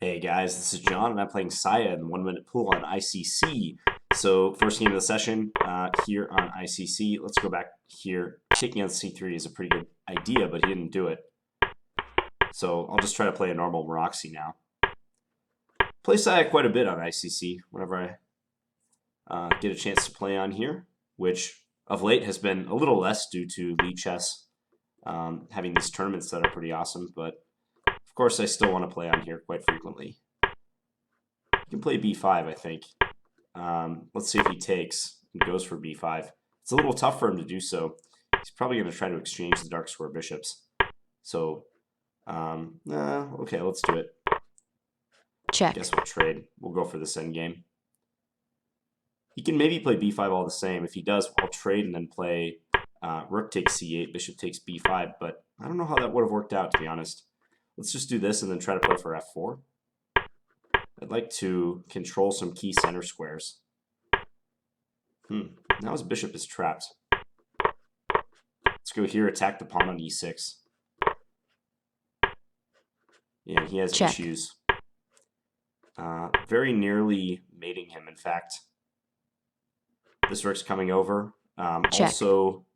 Hey guys, this is John, and I'm playing Saya in the 1 minute pool on ICC. So first game of the session here on ICC. Let's go back here. Taking on C3 is a pretty good idea, but he didn't do it. So I'll just try to play a normal Moroxy now. Play Saya quite a bit on ICC whenever I get a chance to play on here, which of late has been a little less due to Lee Chess having these tournaments that are pretty awesome, but of course, I still want to play on here quite frequently. He can play b5, I think. Let's see if he takes and goes for b5. It's a little tough for him to do so. He's probably going to try to exchange the dark square bishops. So, okay, let's do it. Check. Guess we'll trade. We'll go for this endgame. He can maybe play b5 all the same. If he does, I'll trade and then play rook takes c8, bishop takes b5. But I don't know how that would have worked out, to be honest. Let's just do this and then try to play for f4. I'd like to control some key center squares. Now his bishop is trapped. Let's go here, attack the pawn on e6. Yeah, he has Check. issues. Very nearly mating him, in fact. This rook's coming over. Check. Also,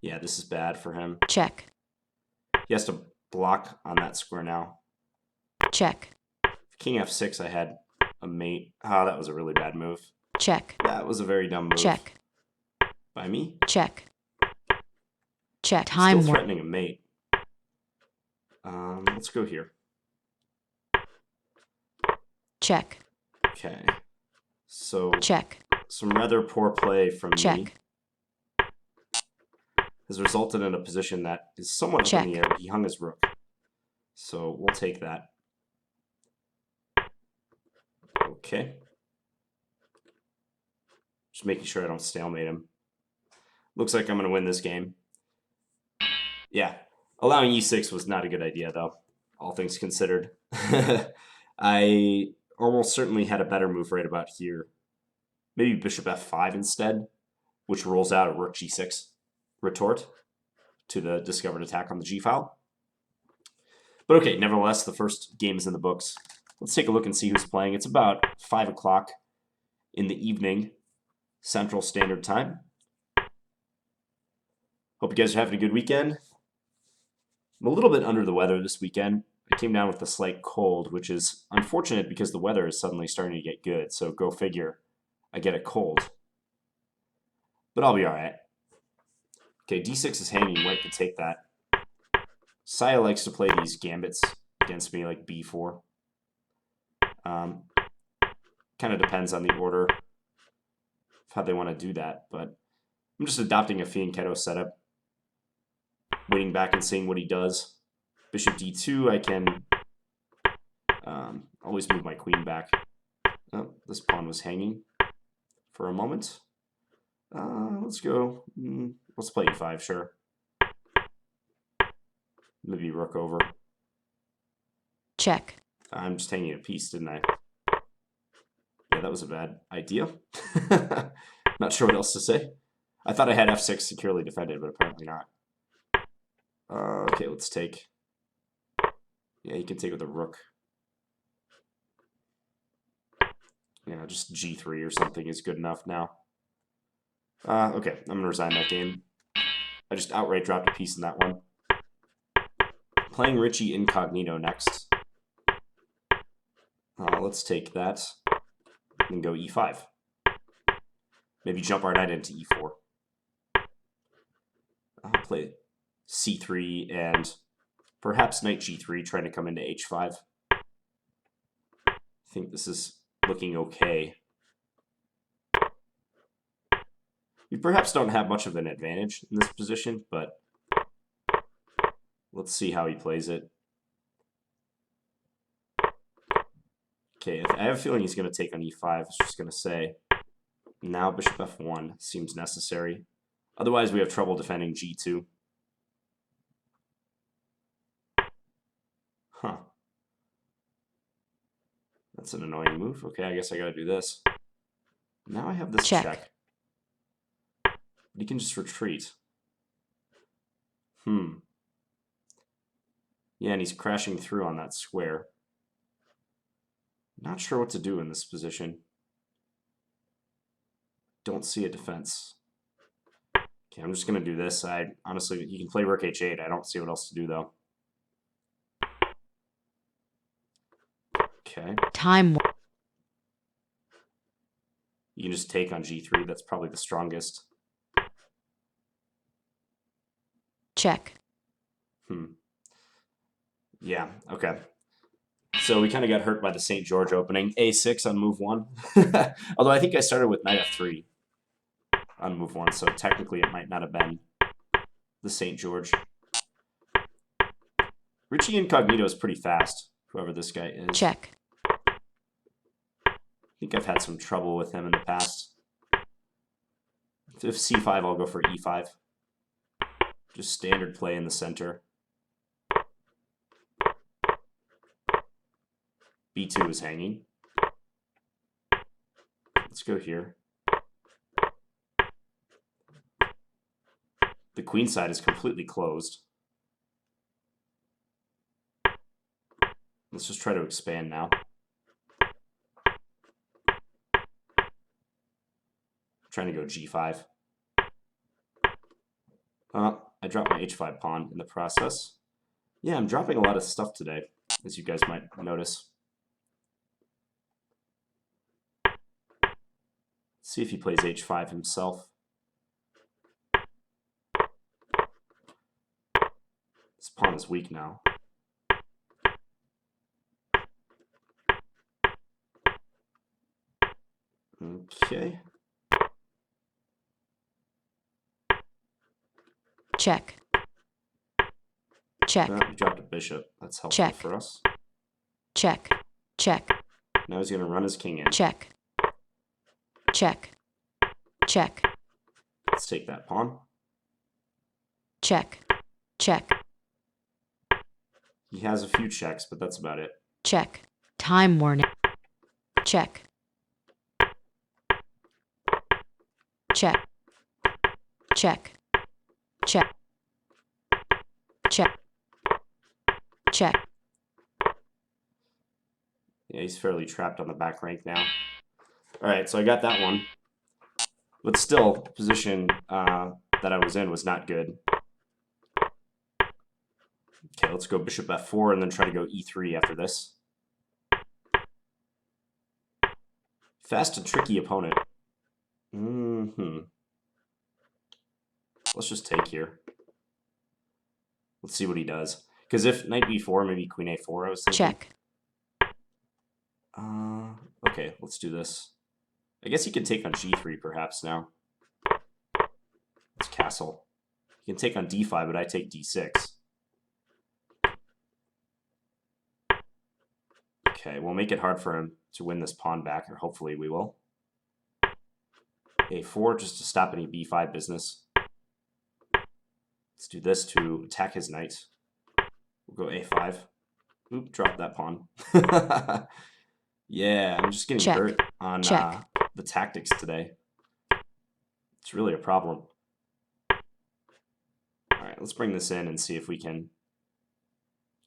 yeah, this is bad for him. Check. He has to block on that square now. Check. King f6, I had a mate. Oh, that was a really bad move. Check. That was a very dumb move. Check. By me? Check. Check. Still Time warp. threatening a mate. Let's go here. Check. Okay. So Check. some rather poor play from me Check. has resulted in a position that is somewhat up in the air. He hung his rook. So we'll take that. Okay. Just making sure I don't stalemate him. Looks like I'm going to win this game. Yeah. Allowing e6 was not a good idea, though, all things considered. I almost certainly had a better move right about here. Maybe bishop f5 instead, which rolls out a rook g6 retort to the discovered attack on the g-file. But okay, nevertheless, the first game is in the books. Let's take a look and see who's playing. It's about 5 o'clock in the evening, Central Standard Time. Hope you guys are having a good weekend. I'm a little bit under the weather this weekend. I came down with a slight cold, which is unfortunate because the weather is suddenly starting to get good. So go figure, I get a cold. But I'll be all right. Okay, d6 is hanging. White could take that. Saya likes to play these gambits against me, like b4. Kind of depends on the order of how they want to do that, but I'm just adopting a fianchetto setup, waiting back and seeing what he does. Bishop d2, I can always move my queen back. Oh, this pawn was hanging for a moment. Let's go. Let's play e5, sure. Maybe rook over. Check. I'm just hanging a piece, didn't I? Yeah, that was a bad idea. Not sure what else to say. I thought I had f6 securely defended, but apparently not. Okay, let's take. Yeah, you can take with a rook. Yeah, just g3 or something is good enough now. Okay, I'm going to resign that game. I just outright dropped a piece in that one. Playing RichieIncognito next. Let's take that and go e5. Maybe jump our knight into e4. I'll play c3 and perhaps knight g3, trying to come into h5. I think this is looking okay. We perhaps don't have much of an advantage in this position, but let's see how he plays it. Okay, I have a feeling he's going to take on e5. I was just going to say, now bishop f1 seems necessary. Otherwise, we have trouble defending g2. Huh. That's an annoying move. Okay, I guess I got to do this. Now I have this check. But he can just retreat. Yeah, and he's crashing through on that square. Not sure what to do in this position. Don't see a defense. Okay, I'm just going to do this. I honestly, you can play rook h8. I don't see what else to do, though. Okay. Time. You can just take on g3. That's probably the strongest. Check. Yeah, okay. So we kind of got hurt by the St. George opening. a6 on move 1. Although I think I started with knight f3 on move 1, so technically it might not have been the St. George. RichieIncognito is pretty fast, whoever this guy is. Check. I think I've had some trouble with him in the past. If c5, I'll go for e5. Just standard play in the center. b2 is hanging. Let's go here. The queen side is completely closed. Let's just try to expand now. Trying to go g5. I dropped my h5 pawn in the process. Yeah, I'm dropping a lot of stuff today, as you guys might notice. See if he plays h5 himself. This pawn is weak now. Okay. Check. Check. We dropped a bishop. That's helpful Check. for us. Check. Check. Now he's going to run his king in. Check. Check. Check. Let's take that pawn. Check. Check. He has a few checks, but that's about it. Check. Time warning. Check. Check. Check. Check. Check. Check. Yeah, he's fairly trapped on the back rank now. All right, so I got that one. But still, the position that I was in was not good. Okay, let's go bishop f4 and then try to go e3 after this. Fast and tricky opponent. Let's just take here. Let's see what he does. Because if knight b4, maybe queen a4, I was thinking. Check. Okay, let's do this. I guess he can take on g3 perhaps now. Let's castle. He can take on d5, but I take d6. Okay, we'll make it hard for him to win this pawn back, or hopefully we will. a4 just to stop any b5 business. Let's do this to attack his knight. We'll go a5. Oop, drop that pawn. Yeah, I'm just getting hurt on the tactics today. It's really a problem. All right, let's bring this in and see if we can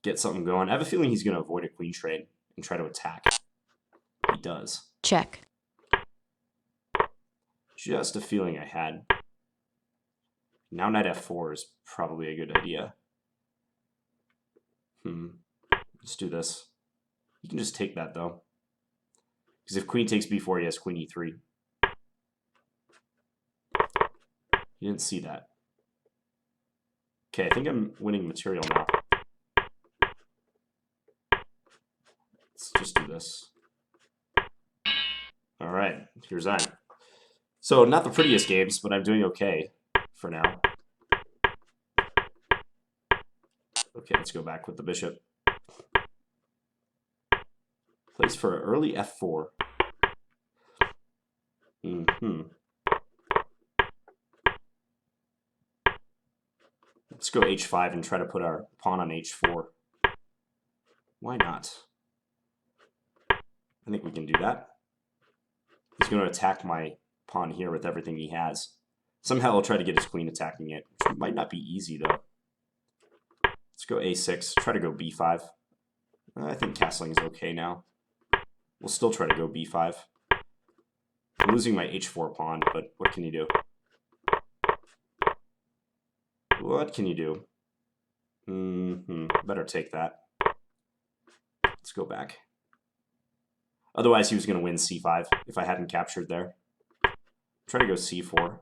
get something going. I have a feeling he's going to avoid a queen trade and try to attack. He does. Check. Just a feeling I had. Now knight f4 is probably a good idea. Let's do this. You can just take that, though. Because if queen takes b4, he has queen e3. You didn't see that. Okay, I think I'm winning material now. Let's just do this. All right, here's that. So not the prettiest games, but I'm doing okay for now. Okay, let's go back with the bishop. Plays for early f4. Let's go h5 and try to put our pawn on h4. Why not? I think we can do that. He's going to attack my pawn here with everything he has. Somehow I'll try to get his queen attacking it, which might not be easy, though. Let's go a6, try to go b5. I think castling is okay now. We'll still try to go b5. I'm losing my h4 pawn, but what can you do? What can you do? Better take that. Let's go back. Otherwise, he was going to win c5 if I hadn't captured there. Try to go c4.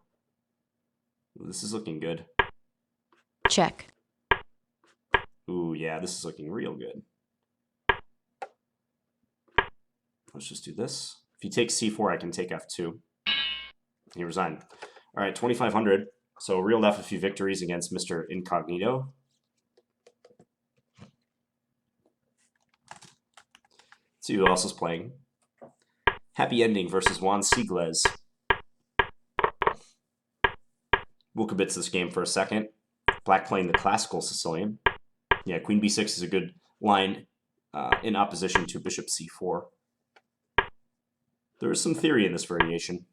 This is looking good. Check. Ooh, yeah, this is looking real good. Let's just do this. If he takes c4, I can take f2. He resigned. All right, 2,500. So reeled off a few victories against Mr. Incognito. Let's see who else is playing. Happy Ending versus Juan Carlos. We'll kibitz this game for a second. Black playing the classical Sicilian. Yeah, queen b6 is a good line in opposition to bishop c4. There is some theory in this variation.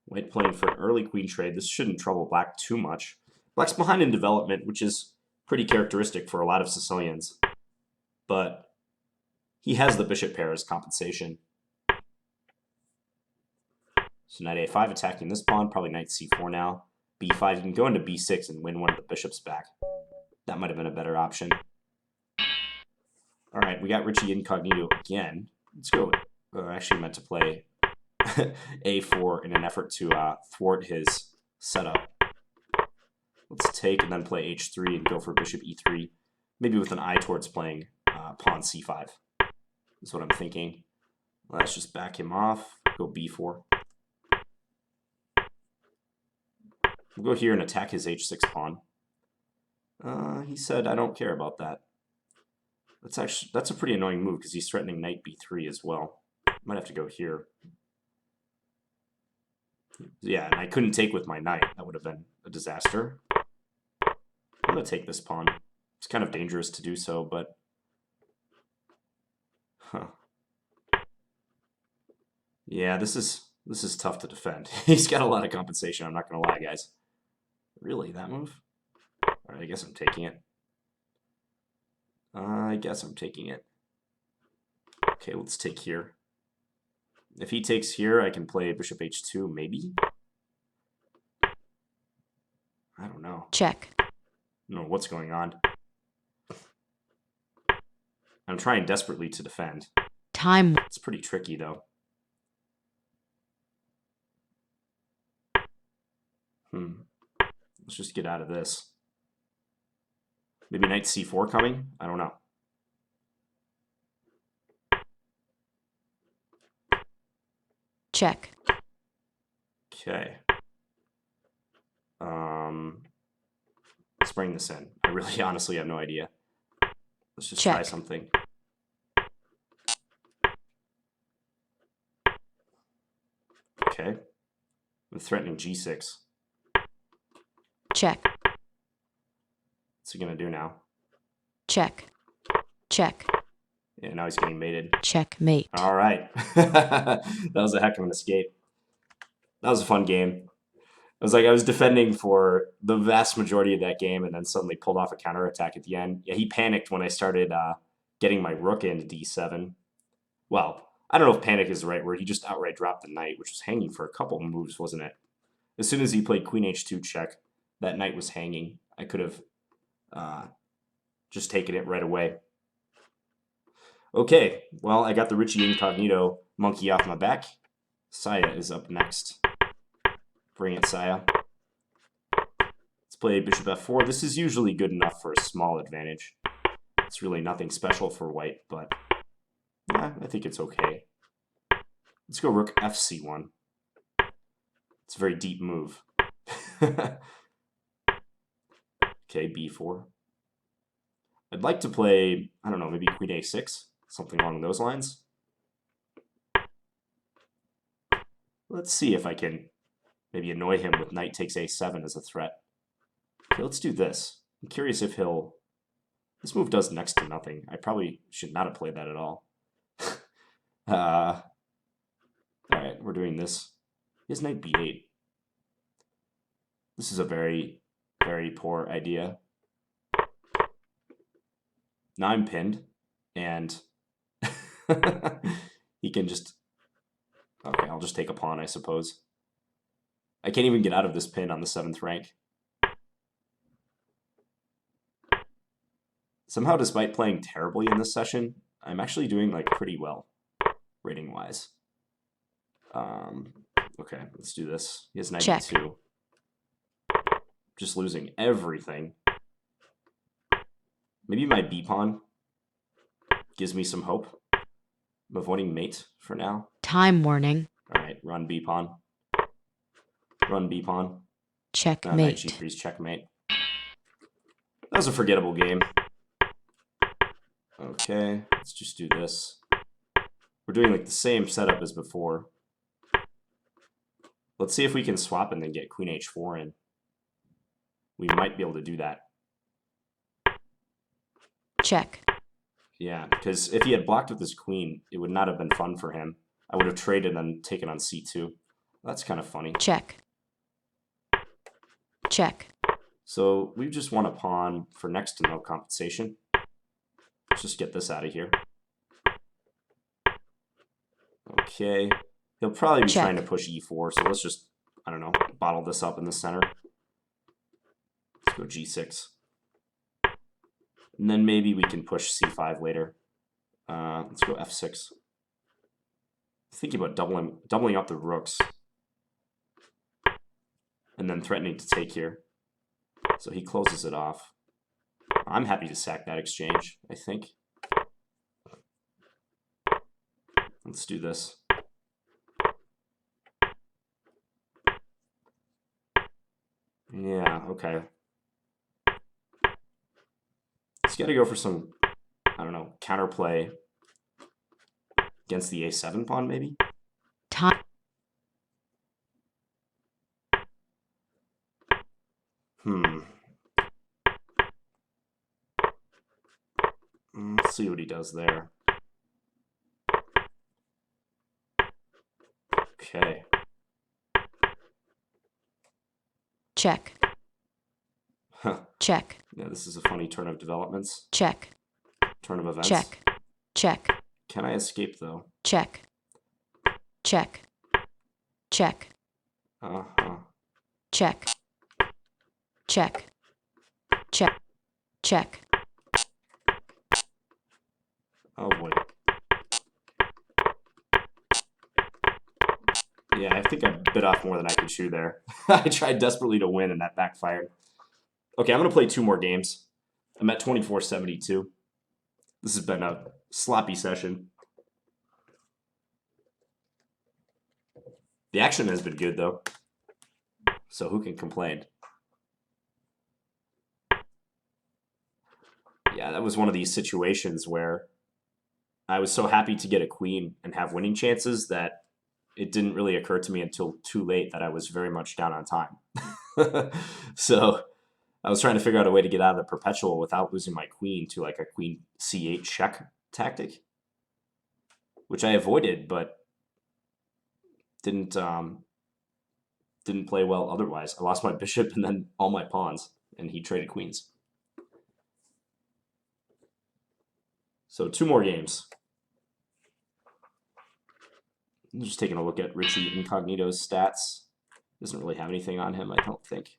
White playing for an early queen trade. This shouldn't trouble black too much. Black's behind in development, which is pretty characteristic for a lot of Sicilians. But he has the bishop pair as compensation. So knight a5 attacking this pawn, probably knight c4 now. b5, you can go into b6 and win one of the bishops back. That might have been a better option. All right, we got RichieIncognito again. Let's go. I actually meant to play a4 in an effort to thwart his setup. Let's take and then play h3 and go for bishop e3, maybe with an eye towards playing pawn c5. Is what I'm thinking. Let's just back him off, go b4. We'll go here and attack his h6 pawn. He said, I don't care about that. That's a pretty annoying move because he's threatening knight b3 as well. Might have to go here. Yeah, and I couldn't take with my knight. That would have been a disaster. I'm going to take this pawn. It's kind of dangerous to do so, but... Yeah, this is tough to defend. He's got a lot of compensation, I'm not going to lie, guys. Really, that move? All right, I guess I'm taking it. Okay, let's take here. If he takes here, I can play bishop h2, maybe? I don't know. Check. I don't know what's going on. I'm trying desperately to defend. Time. It's pretty tricky, though. Let's just get out of this. Maybe knight c4 coming? I don't know. Check. Okay. Let's bring this in. I really honestly have no idea. Let's just try something. Okay. I'm threatening g6. Check. What's he gonna do now? Check. Check. Yeah, now he's getting mated. Checkmate. All right. That was a heck of an escape. That was a fun game. I was defending for the vast majority of that game and then suddenly pulled off a counterattack at the end. Yeah, he panicked when I started getting my rook into d7. Well, I don't know if panic is the right word. He just outright dropped the knight, which was hanging for a couple moves, wasn't it? As soon as he played queen h2 check, that knight was hanging. I could have just taken it right away. Okay, well, I got the RichieIncognito monkey off my back. Saya is up next. Bring it, Saya. Let's play bishop f4. This is usually good enough for a small advantage. It's really nothing special for white, but yeah, I think it's okay. Let's go rook fc1. It's a very deep move. Okay, b4. I'd like to play, I don't know, maybe queen a6, something along those lines. Let's see if I can maybe annoy him with knight takes a7 as a threat. Okay, let's do this. I'm curious if he'll... This move does next to nothing. I probably should not have played that at all. All right, we're doing this. He has knight b8. This is a very, very poor idea. Now I'm pinned, and he can just... Okay, I'll just take a pawn, I suppose. I can't even get out of this pin on the 7th rank. Somehow, despite playing terribly in this session, I'm actually doing like pretty well, rating-wise. Okay, let's do this. He has 92. Check. Just losing everything. Maybe my b-pawn gives me some hope. I'm avoiding mate for now. Time warning. All right, run b-pawn. Run b-pawn. Knight Checkmate. g3 is checkmate. That was a forgettable game. Okay, let's just do this. We're doing like the same setup as before. Let's see if we can swap and then get queen h4 in. We might be able to do that. Check. Yeah, because if he had blocked with his queen, it would not have been fun for him. I would have traded and taken on c2. That's kind of funny. Check. Check. So we just won a pawn for next to no compensation. Let's just get this out of here. Okay. He'll probably be Check. trying to push e4, so let's just, I don't know, bottle this up in the center. Let's go g6. And then maybe we can push c5 later. Let's go f6. Thinking about doubling up the rooks. And then threatening to take here. So he closes it off. I'm happy to sack that exchange, I think. Let's do this. Yeah, okay. He's got to go for some, I don't know, counterplay against the a7 pawn, maybe? Time. Let's see what he does there. Okay. Check. Huh. Check. Yeah, this is a funny turn of developments. Check. Turn of events. Check. Check. Can I escape, though? Check. Check. Check. Uh-huh. Check. Check. Check. Check. Oh, boy. Yeah, I think I bit off more than I could chew there. I tried desperately to win, and that backfired. Okay, I'm going to play 2 more games. I'm at 24-72. This has been a sloppy session. The action has been good, though. So who can complain? Yeah, that was one of these situations where I was so happy to get a queen and have winning chances that it didn't really occur to me until too late that I was very much down on time. So I was trying to figure out a way to get out of the perpetual without losing my queen to like a queen c8 check tactic, which I avoided, but didn't play well otherwise. I lost my bishop and then all my pawns, and he traded queens. So 2 more games. I'm just taking a look at RichieIncognito's stats. Doesn't really have anything on him, I don't think.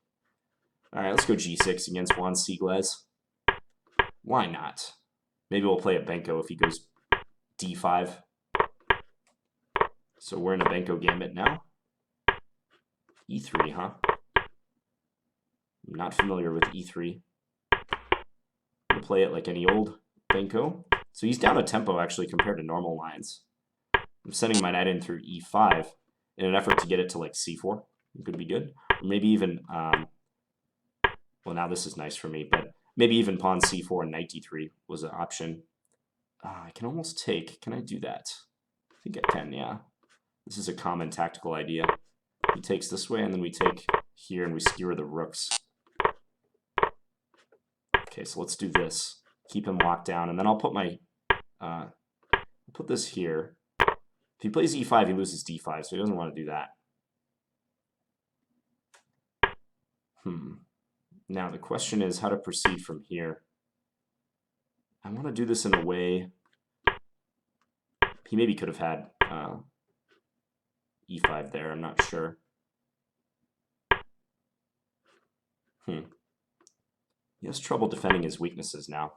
All right, let's go g6 against Juan Carlos. Why not? Maybe we'll play a Benko if he goes d5. So we're in a Benko gambit now. e3, huh? I'm not familiar with e3. I'm going to play it like any old Benko. So he's down a tempo, actually, compared to normal lines. I'm sending my knight in through e5 in an effort to get it to like c4. It could be good. Or maybe even, well, now this is nice for me, but maybe even pawn c4 and knight d3 was an option. I can almost take. Can I do that? I think I can, yeah. This is a common tactical idea. He takes this way, and then we take here, and we skewer the rooks. Okay, so let's do this. Keep him locked down, and then I'll put my, put this here. If he plays e5, he loses d5, so he doesn't want to do that. Now the question is how to proceed from here. I want to do this in a way. He maybe could have had e5 there. I'm not sure. He has trouble defending his weaknesses now.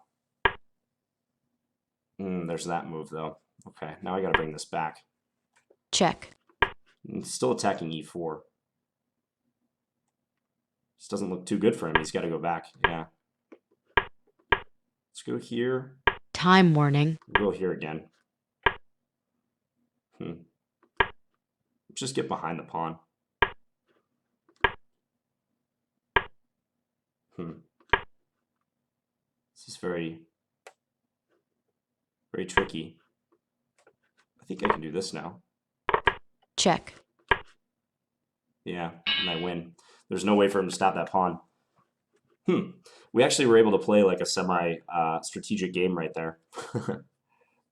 There's that move, though. Okay, now I got to bring this back. Check. He's still attacking e4. This doesn't look too good for him. He's got to go back. Yeah. Let's go here. Time warning. We'll go here again. Just get behind the pawn. This is very, very tricky. I think I can do this now. Check. Yeah, and I win. There's no way for him to stop that pawn. We actually were able to play like a semi-strategic game right there.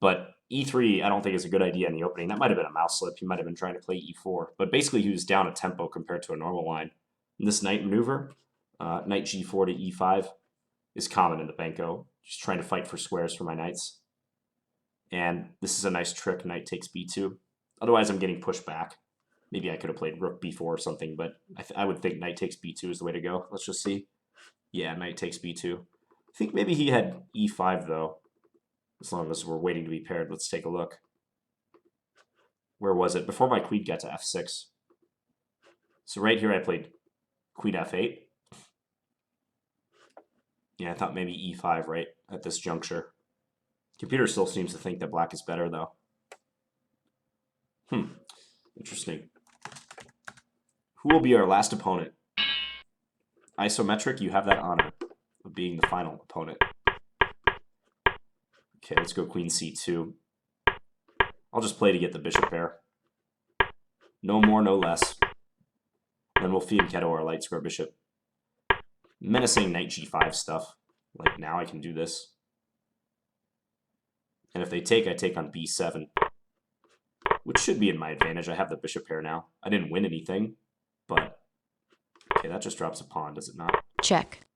But e3, I don't think is a good idea in the opening. That might have been a mouse slip. He might have been trying to play e4. But basically, he was down a tempo compared to a normal line. And this knight maneuver, knight g4 to e5, is common in the Benko. Just trying to fight for squares for my knights. And this is a nice trick. Knight takes b2. Otherwise, I'm getting pushed back. Maybe I could have played rook b4 or something, but I would think knight takes b2 is the way to go. Let's just see. Yeah, knight takes b2. I think maybe he had e5, though. As long as we're waiting to be paired, let's take a look. Where was it? Before my queen got to f6. So right here I played queen f8. Yeah, I thought maybe e5 right at this juncture. Computer still seems to think that black is better, though. Interesting. Who will be our last opponent? Isometric, you have that honor of being the final opponent. Okay, let's go queen c2. I'll just play to get the bishop pair. No more, no less. Then we'll fianchetto our light square bishop. Menacing knight g5 stuff. Like now I can do this. And if they take, I take on b7. Which should be in my advantage. I have the bishop pair now. I didn't win anything, but okay, that just drops a pawn, does it not? Check.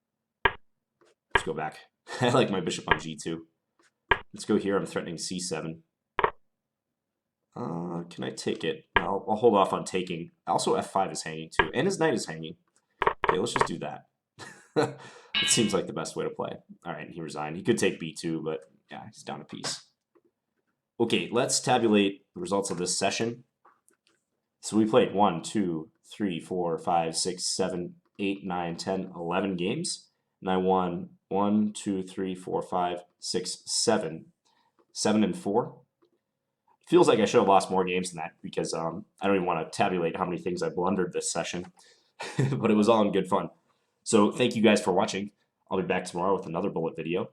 Let's go back. I like my bishop on g2. Let's go here. I'm threatening c7. Can I take it? I'll hold off on taking. Also, f5 is hanging too, and his knight is hanging. Okay, let's just do that. It seems like the best way to play. All right, he resigned. He could take b2, but yeah, he's down a piece. Okay, let's tabulate the results of this session. So we played 1, 2, 3, 4, 5, 6, 7, 8, 9, 10, 11 games. And I won 1, 2, 3, 4, 5, 6, 7. 7 and 4. Feels like I should have lost more games than that because I don't even want to tabulate how many things I blundered this session. But it was all in good fun. So thank you guys for watching. I'll be back tomorrow with another bullet video.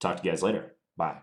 Talk to you guys later. Bye.